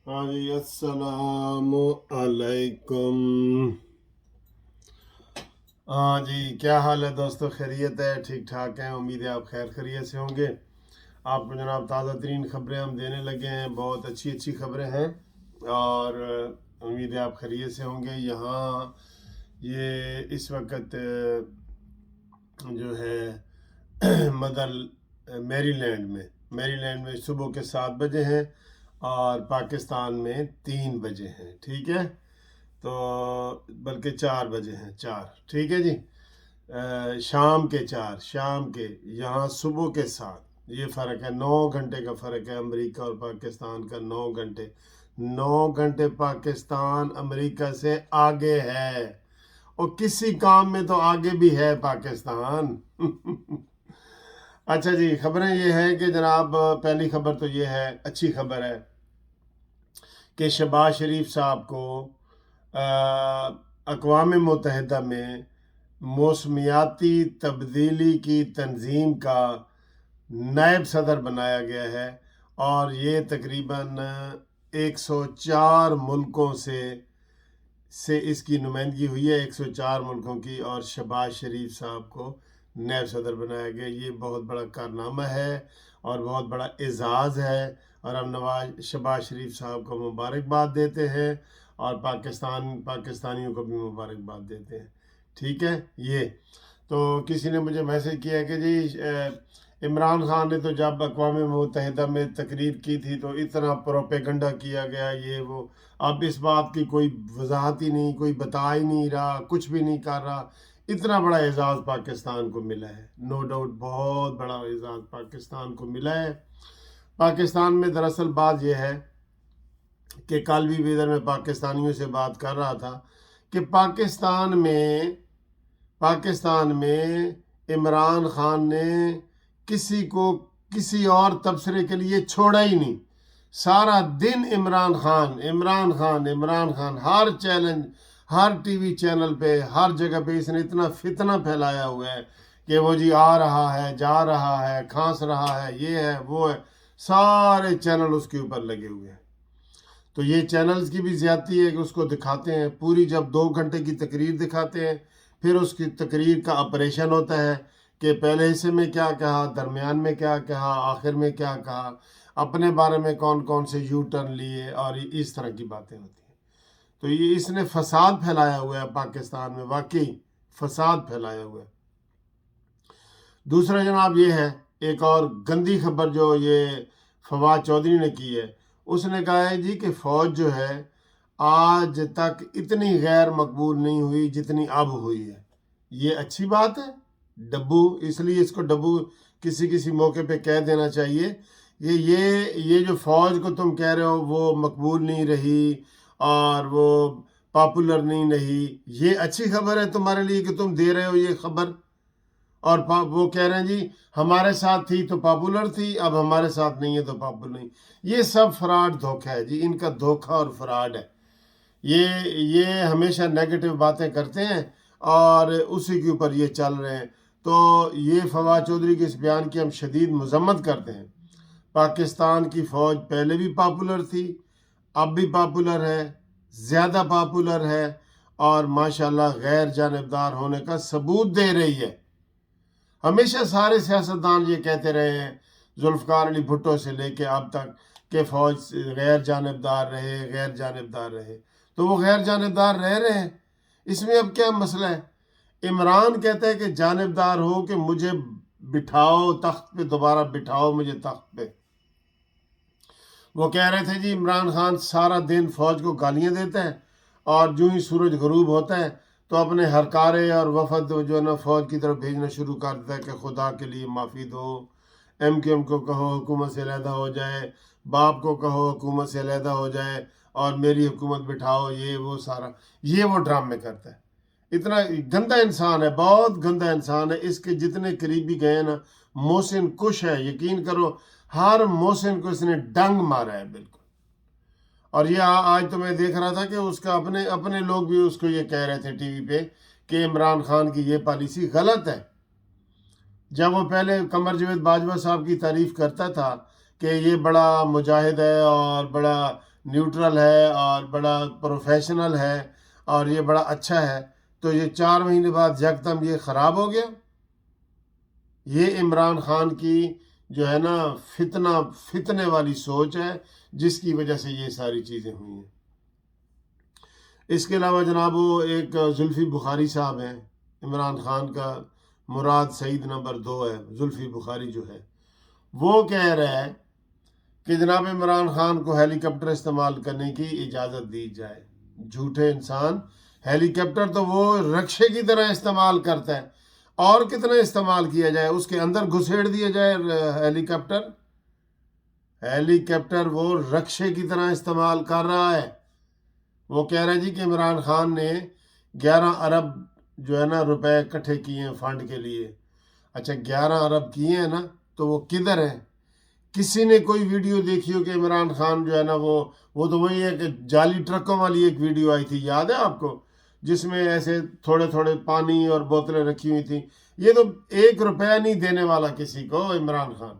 हाँ जी, अस्सलाम अलैकुम। हाँ जी, क्या हाल है दोस्तों? खैरियत है? ठीक ठाक हैं? उम्मीद है आप खैर खैरियत से होंगे। आपको जनाब ताज़ा तरीन ख़बरें हम देने लगे हैं, बहुत अच्छी अच्छी ख़बरें हैं और उम्मीद है आप खैरियत से होंगे। यहाँ ये इस वक्त जो है मैरीलैंड में सुबह के 7 बजे हैं और पाकिस्तान में 3 बजे हैं। ठीक है, तो बल्कि 4 बजे हैं, 4। ठीक है जी। शाम के 4, शाम के, यहाँ सुबह के 7। ये फ़र्क है, 9 घंटे का फ़र्क है अमेरिका और पाकिस्तान का। 9 घंटे, 9 घंटे पाकिस्तान अमेरिका से आगे है और किसी काम में तो आगे भी है पाकिस्तान। अच्छा जी, खबरें ये है कि जनाब, पहली खबर तो ये है, अच्छी खबर है कि शहबाज शरीफ साहब को अक़वाम मुत्तहिदा में मौसमियाती तब्दीली की तंजीम का नायब सदर बनाया गया है और ये तकरीबन 104 मुल्कों से इसकी नुमाइंदगी हुई है, 104 मुल्कों की, और शहबाज शरीफ साहब को नायब सदर बनाया गया। ये बहुत बड़ा कारनामा है और बहुत बड़ा एजाज़ है और हम शहबाज शरीफ साहब को मुबारकबाद देते हैं और पाकिस्तानियों को भी मुबारकबाद देते हैं। ठीक है। ये तो किसी ने मुझे मैसेज किया कि जी इमरान खान ने तो जब अक़वाम मुत्तहिदा में तकरीर की थी तो इतना प्रोपेगंडा किया गया, ये वो। अब इस बात की कोई वजाहत ही नहीं, कोई बता ही नहीं रहा, कुछ भी नहीं कर रहा। इतना बड़ा एजाज़ पाकिस्तान को मिला है, नो डाउट बहुत बड़ा एजाज़ पाकिस्तान को मिला है। पाकिस्तान में दरअसल बात यह है कि कल भी इधर में पाकिस्तानियों से बात कर रहा था कि पाकिस्तान में इमरान खान ने किसी को किसी और तबसरे के लिए छोड़ा ही नहीं। सारा दिन इमरान खान इमरान खान इमरान खान, हर चैलेंज, हर टीवी चैनल पे, हर जगह पे इसने इतना फितना फैलाया हुआ है कि वो जी आ रहा है, जा रहा है, खांस रहा है, ये है वो है। सारे चैनल उसके ऊपर लगे हुए हैं। तो ये चैनल्स की भी ज़्यादती है कि उसको दिखाते हैं पूरी, जब 2 घंटे की तकरीर दिखाते हैं, फिर उसकी तकरीर का ऑपरेशन होता है कि पहले हिस्से में क्या कहा, दरमियान में क्या कहा, आखिर में क्या कहा, अपने बारे में कौन कौन से यू टर्न लिए, और इस तरह की बातें होती हैं। तो ये इसने फसाद फैलाया हुआ है पाकिस्तान में, वाकई फसाद फैलाया हुआ है। दूसरा जनाब ये है, एक और गंदी खबर जो ये फवाद चौधरी ने की है। उसने कहा है जी कि फ़ौज जो है आज तक इतनी गैर मकबूल नहीं हुई जितनी अब हुई है। ये अच्छी बात है। डब्बू, इसलिए इसको डब्बू किसी किसी मौके पे कह देना चाहिए। ये जो फ़ौज को तुम कह रहे हो वो मकबूल नहीं रही और वो पॉपुलर नहीं रही, ये अच्छी खबर है तुम्हारे लिए कि तुम दे रहे हो ये खबर। और वो कह रहे हैं जी हमारे साथ थी तो पॉपुलर थी, अब हमारे साथ नहीं है तो पॉपुलर नहीं। ये सब फ्रॉड, धोखा है जी, इनका धोखा और फ्रॉड है। ये हमेशा नेगेटिव बातें करते हैं और उसी के ऊपर ये चल रहे हैं। तो ये फवाद चौधरी के इस बयान की हम शदीद मजम्मत करते हैं। पाकिस्तान की फ़ौज पहले भी पॉपुलर थी, अब भी पॉपुलर है, ज़्यादा पॉपुलर है और माशाल्लाह गैर जानिबदार होने का सबूत दे रही है। हमेशा सारे सियासतदान ये कहते रहे हैं, जुल्फ़िकार अली भुट्टो से लेके अब तक, कि फ़ौज गैर जानिबदार रहे, गैर जानिबदार रहे। तो वो गैर जानिबदार रह रहे हैं, इसमें अब क्या मसला है? इमरान कहता है कि जानिबदार हो कि मुझे बिठाओ तख्त पे, दोबारा बिठाओ मुझे तख्त पे। वो कह रहे थे जी इमरान खान सारा दिन फ़ौज को गालियां देता है और जो ही सूरज गरूब होता है तो अपने हरकारे और वफद जो है ना फ़ौज की तरफ भेजना शुरू कर देता है कि खुदा के लिए माफ़ी दो, MQM को कहो हुकूमत से अलहदा हो जाए, बाप को कहो हुकूमत से अलहदा हो जाए और मेरी हुकूमत बिठाओ, ये वो सारा, ये वो ड्रामे करता है। इतना गंदा इंसान है, बहुत गंदा इंसान है। इसके जितने करीबी गए ना, मोहसिन कुश है, यकीन करो हर मोहसिन को इसने डंग मारा है बिल्कुल। और ये आज तो मैं देख रहा था कि उसका अपने अपने लोग भी उसको ये कह रहे थे टीवी पे कि इमरान खान की ये पॉलिसी गलत है। जब वो पहले कमर जावेद बाजवा साहब की तारीफ करता था कि ये बड़ा मुजाहिद है और बड़ा نیوٹرل ہے اور بڑا پروفیشنل ہے اور یہ بڑا اچھا ہے، تو یہ 4 مہینے بعد یکدم یہ خراب ہو گیا؟ یہ عمران خان کی جو ہے نا فتنے والی سوچ ہے، جس کی وجہ سے یہ ساری چیزیں ہوئی ہیں۔ اس کے علاوہ جناب وہ ایک زلفی بخاری صاحب ہیں، عمران خان کا مراد سعید نمبر 2 ہے، زلفی بخاری جو ہے، وہ کہہ رہا ہے کہ جناب عمران خان کو ہیلی کاپٹر استعمال کرنے کی اجازت دی جائے۔ جھوٹے انسان، ہیلی کاپٹر تو وہ رکشے کی طرح استعمال کرتا ہے، اور کتنا استعمال کیا جائے، اس کے اندر گھسیڑ دیا جائے ہیلی کاپٹر وہ رکشے کی طرح استعمال کر رہا ہے۔ وہ کہہ رہا ہے جی کہ عمران خان نے 11 ارب جو ہے نا روپے اکٹھے کیے ہیں فنڈ کے لیے۔ اچھا 11 ارب کیے ہیں نا، تو وہ کدھر ہیں؟ کسی نے کوئی ویڈیو دیکھی ہو کہ عمران خان جو ہے نا وہ تو وہی ہے کہ جعلی ٹرکوں والی ایک ویڈیو آئی تھی، یاد ہے آپ کو، جس میں ایسے تھوڑے تھوڑے پانی اور بوتلیں رکھی ہوئی تھیں۔ یہ تو 1 روپیہ نہیں دینے والا کسی کو عمران خان۔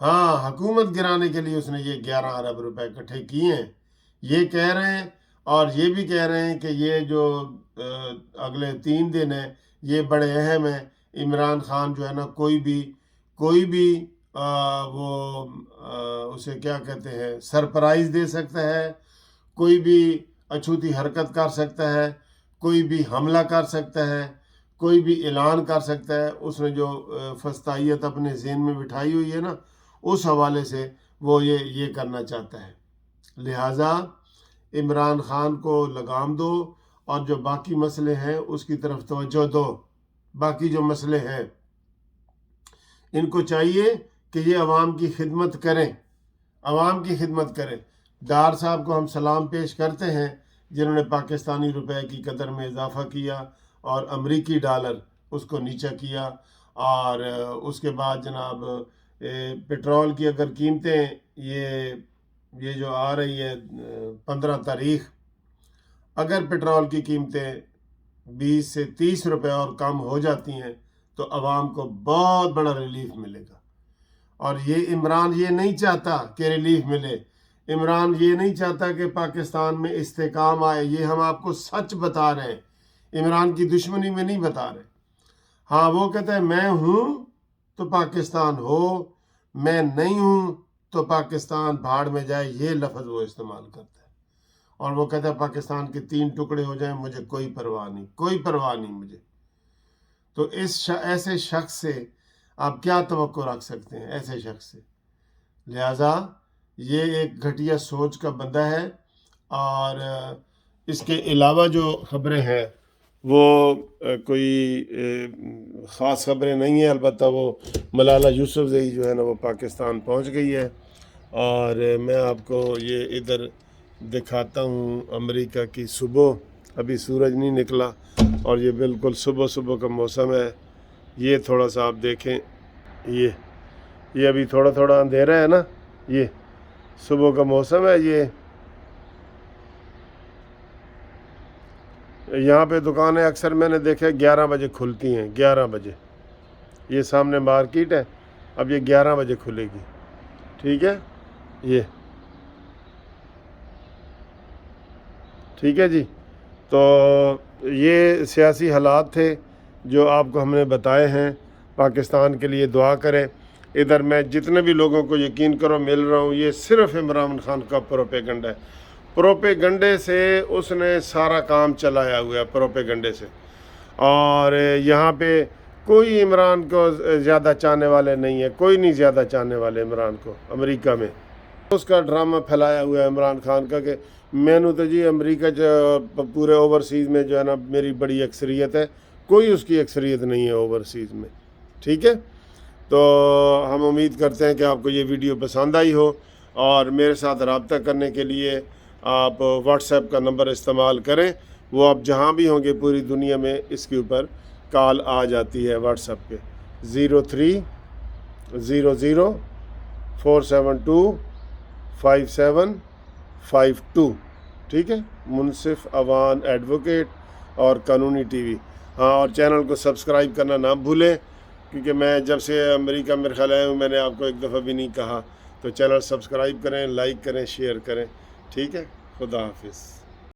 ہاں، حکومت گرانے کے لیے اس نے یہ 11 ارب روپے اکٹھے کیے ہیں، یہ کہہ رہے ہیں۔ اور یہ بھی کہہ رہے ہیں کہ یہ جو اگلے 3 دن ہیں یہ بڑے اہم ہیں۔ عمران خان جو ہے نا کوئی بھی وہ اسے کیا کہتے ہیں سرپرائز دے سکتا ہے، کوئی بھی اچھوتی حرکت کر سکتا ہے، کوئی بھی حملہ کر سکتا ہے، کوئی بھی اعلان کر سکتا ہے۔ اس نے جو فسطائیت اپنے ذہن میں بٹھائی ہوئی ہے نا، اس حوالے سے وہ یہ کرنا چاہتا ہے۔ لہٰذا عمران خان کو لگام دو، اور جو باقی مسئلے ہیں اس کی طرف توجہ دو۔ باقی جو مسئلے ہیں ان کو چاہیے کہ یہ عوام کی خدمت کریں۔ ڈار صاحب کو ہم سلام پیش کرتے ہیں، جنہوں نے پاکستانی روپے کی قدر میں اضافہ کیا اور امریکی ڈالر اس کو نیچا کیا۔ اور اس کے بعد جناب پٹرول کی اگر قیمتیں یہ جو آ رہی ہے 15 تاریخ، اگر پٹرول کی قیمتیں 20 سے 30 روپے اور کم ہو جاتی ہیں تو عوام کو بہت بڑا ریلیف ملے گا۔ اور یہ عمران یہ نہیں چاہتا کہ ریلیف ملے، عمران یہ نہیں چاہتا کہ پاکستان میں استحکام آئے۔ یہ ہم آپ کو سچ بتا رہے ہیں، عمران کی دشمنی میں نہیں بتا رہے۔ ہاں، وہ کہتا ہے میں ہوں تو پاکستان ہو، میں نہیں ہوں تو پاکستان بھاڑ میں جائے، یہ لفظ وہ استعمال کرتا ہے۔ اور وہ کہتا ہے پاکستان کے 3 ٹکڑے ہو جائیں، مجھے کوئی پرواہ نہیں مجھے۔ تو ایسے شخص سے آپ کیا توقع رکھ سکتے ہیں؟ ایسے شخص سے لہٰذا یہ ایک گھٹیا سوچ کا بندہ ہے۔ اور اس کے علاوہ جو خبریں ہیں وہ کوئی خاص خبریں نہیں ہیں، البتہ وہ ملالہ یوسفزئی جو ہے نا وہ پاکستان پہنچ گئی ہے۔ اور میں آپ کو یہ ادھر دکھاتا ہوں امریکہ کی صبح، ابھی سورج نہیں نکلا اور یہ بالکل صبح کا موسم ہے۔ یہ تھوڑا سا آپ دیکھیں، یہ ابھی تھوڑا اندھیرا ہے نا، یہ صبح کا موسم ہے۔ یہ یہاں پہ دکانیں اکثر میں نے دیکھا 11 بجے کھلتی ہیں، 11 بجے۔ یہ سامنے مارکیٹ ہے، اب یہ 11 بجے کھلے گی، ٹھیک ہے؟ یہ ٹھیک ہے جی۔ تو یہ سیاسی حالات تھے جو آپ کو ہم نے بتائے ہیں۔ پاکستان کے لیے دعا کریں۔ ادھر میں جتنے بھی لوگوں کو یقین کرو مل رہا ہوں، یہ صرف عمران خان کا پروپیگنڈا ہے۔ پروپیگنڈے سے اس نے سارا کام چلایا ہوا ہے، پروپیگنڈے سے۔ اور یہاں پہ کوئی عمران کو زیادہ چاہنے والے نہیں ہے، کوئی نہیں زیادہ چاہنے والے عمران کو امریکہ میں۔ اس کا ڈرامہ پھیلایا ہوا ہے عمران خان کا کہ میں نے تو جی امریکہ پورے اوورسیز میں جو ہے نا میری بڑی اکثریت ہے، کوئی اس کی اکثریت نہیں ہے اوورسیز میں، ٹھیک ہے؟ تو ہم امید کرتے ہیں کہ آپ کو یہ ویڈیو پسند آئی ہو، اور میرے ساتھ رابطہ کرنے کے لیے آپ واٹس ایپ کا نمبر استعمال کریں۔ وہ آپ جہاں بھی ہوں گے پوری دنیا میں، اس کے اوپر کال آ جاتی ہے واٹس ایپ پہ 0300472572، ٹھیک ہے؟ منصف اوان ایڈوکیٹ اور قانونی ٹی وی۔ ہاں، اور چینل کو سبسکرائب کرنا نہ بھولیں، کیونکہ میں جب سے امریکہ میرے خیال آیا ہوں میں نے آپ کو ایک دفعہ بھی نہیں کہا۔ تو چینل سبسکرائب کریں، لائک کریں، شیئر کریں، ٹھیک ہے، خدا حافظ.